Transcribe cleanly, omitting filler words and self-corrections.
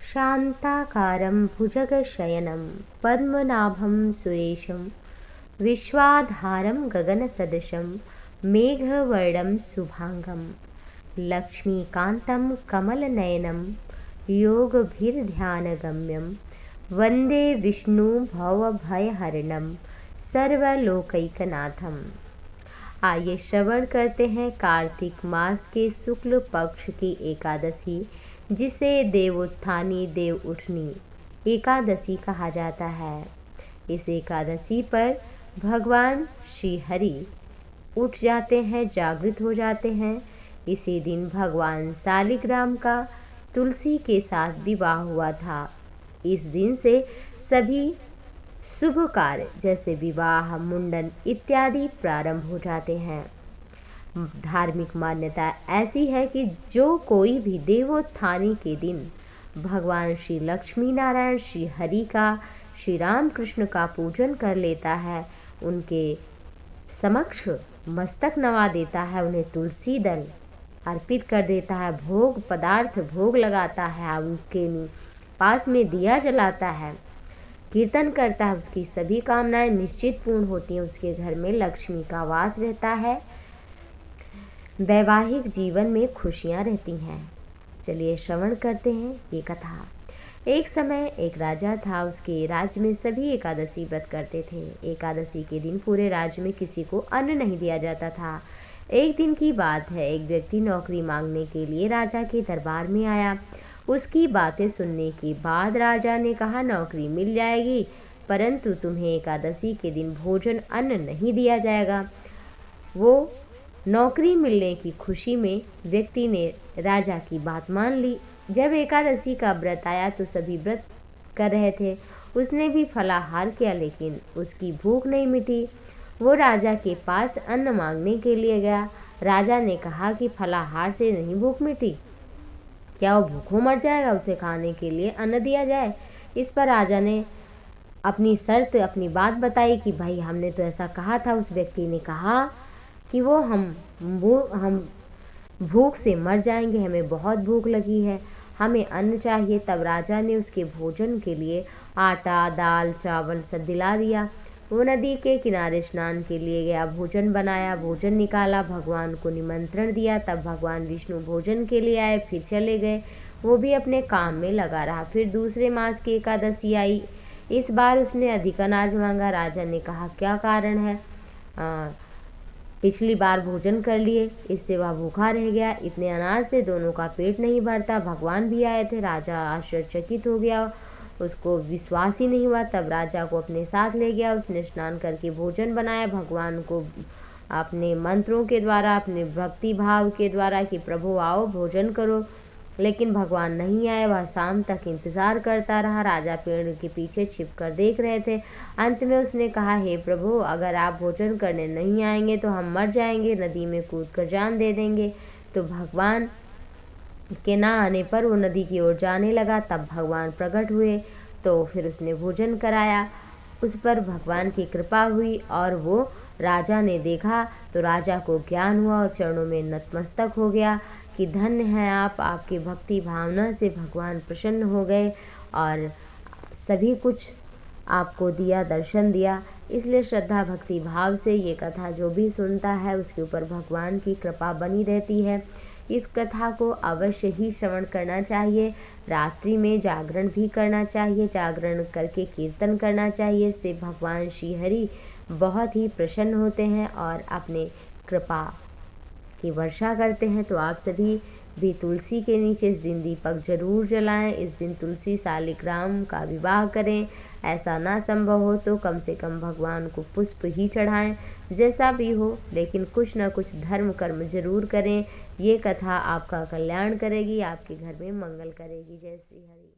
शान्ताकारं भुजगशयनं पद्मनाभं सुरेशं विश्वाधारं गगनसदृशं मेघवर्णं शुभांगं लक्ष्मीकान्तं कमलनयनं योगभिर्ध्यानगम्यं वन्दे विष्णु भवभयहरणं सर्वलोकैकनाथम। आइए श्रवण करते हैं कार्तिक मास के शुक्ल पक्ष की एकादशी, जिसे देवोत्थानी देव उठनी एकादशी कहा जाता है। इस एकादशी पर भगवान श्री हरि उठ जाते हैं, जागृत हो जाते हैं। इसी दिन भगवान शालिग्राम का तुलसी के साथ विवाह हुआ था। इस दिन से सभी शुभ कार्य जैसे विवाह, मुंडन इत्यादि प्रारंभ हो जाते हैं। धार्मिक मान्यता ऐसी है कि जो कोई भी देवोत्थानी के दिन भगवान श्री लक्ष्मी नारायण, श्री हरि का, श्री राम कृष्ण का पूजन कर लेता है, उनके समक्ष मस्तक नवा देता है, उन्हें तुलसी दल अर्पित कर देता है, भोग पदार्थ भोग लगाता है, उनके पास में दिया जलाता है, कीर्तन करता है, उसकी सभी कामनाएं निश्चित पूर्ण होती हैं। उसके घर में लक्ष्मी का वास रहता है, वैवाहिक जीवन में खुशियां रहती हैं। चलिए श्रवण करते हैं ये कथा। एक समय एक राजा था, उसके राज्य में सभी एकादशी व्रत करते थे। एकादशी के दिन पूरे राज्य में किसी को अन्न नहीं दिया जाता था। एक दिन की बात है, एक व्यक्ति नौकरी मांगने के लिए राजा के दरबार में आया। उसकी बातें सुनने के बाद राजा ने कहा, नौकरी मिल जाएगी, परंतु तुम्हें एकादशी के दिन भोजन अन्न नहीं दिया जाएगा। वो नौकरी मिलने की खुशी में व्यक्ति ने राजा की बात मान ली। जब एकादशी का व्रत आया तो सभी व्रत कर रहे थे। उसने भी फलाहार किया, लेकिन उसकी भूख नहीं मिटी। वो राजा के पास अन्न मांगने के लिए गया। राजा ने कहा कि फलाहार से नहीं भूख मिटी, क्या वो भूखों मर जाएगा, उसे खाने के लिए अन्न दिया जाए। इस पर राजा ने अपनी शर्त, अपनी बात बताई कि भाई हमने तो ऐसा कहा था। उस व्यक्ति ने कहा कि हम भूख से मर जाएंगे, हमें बहुत भूख लगी है, हमें अन्न चाहिए। तब राजा ने उसके भोजन के लिए आटा, दाल, चावल सब दिला दिया। वो नदी के किनारे स्नान के लिए गया, भोजन बनाया, भोजन निकाला, भगवान को निमंत्रण दिया। तब भगवान विष्णु भोजन के लिए आए, फिर चले गए। वो भी अपने काम में लगा रहा। फिर दूसरे मास की एकादशी आई। इस बार उसने अधिक अनाज मांगा। राजा ने कहा, क्या कारण है? पिछली बार भोजन कर लिए, इससे वह भूखा रह गया। इतने अनाज से दोनों का पेट नहीं भरता। भगवान भी आए थे। राजा आश्चर्यचकित हो गया, उसको विश्वास ही नहीं हुआ। तब राजा को अपने साथ ले गया। उसने स्नान करके भोजन बनाया, भगवान को अपने मंत्रों के द्वारा, अपने भक्ति भाव के द्वारा कि प्रभु आओ भोजन करो, लेकिन भगवान नहीं आए। वह शाम तक इंतजार करता रहा। राजा पेड़ के पीछे छिप कर देख रहे थे। अंत में उसने कहा, हे प्रभु, अगर आप भोजन करने नहीं आएंगे तो हम मर जाएंगे, नदी में कूद कर जान दे देंगे। तो भगवान के ना आने पर वो नदी की ओर जाने लगा। तब भगवान प्रकट हुए तो फिर उसने भोजन कराया। उस पर भगवान की कृपा हुई और वो राजा ने देखा तो राजा को ज्ञान हुआ और चरणों में नतमस्तक हो गया कि धन्य है आप, आपकी भक्ति भावना से भगवान प्रसन्न हो गए और सभी कुछ आपको दिया, दर्शन दिया। इसलिए श्रद्धा भक्ति भाव से ये कथा जो भी सुनता है उसके ऊपर भगवान की कृपा बनी रहती है। इस कथा को अवश्य ही श्रवण करना चाहिए। रात्रि में जागरण भी करना चाहिए, जागरण करके कीर्तन करना चाहिए। इससे भगवान श्री हरि बहुत ही प्रसन्न होते हैं और अपने कृपा की वर्षा करते हैं। तो आप सभी भी तुलसी के नीचे इस दिन दीपक जरूर जलाएं। इस दिन तुलसी शालिग्राम का विवाह करें। ऐसा ना संभव हो तो कम से कम भगवान को पुष्प ही चढ़ाएं। जैसा भी हो, लेकिन कुछ न कुछ धर्म कर्म जरूर करें। ये कथा आपका कल्याण करेगी, आपके घर में मंगल करेगी। जय श्री हरि।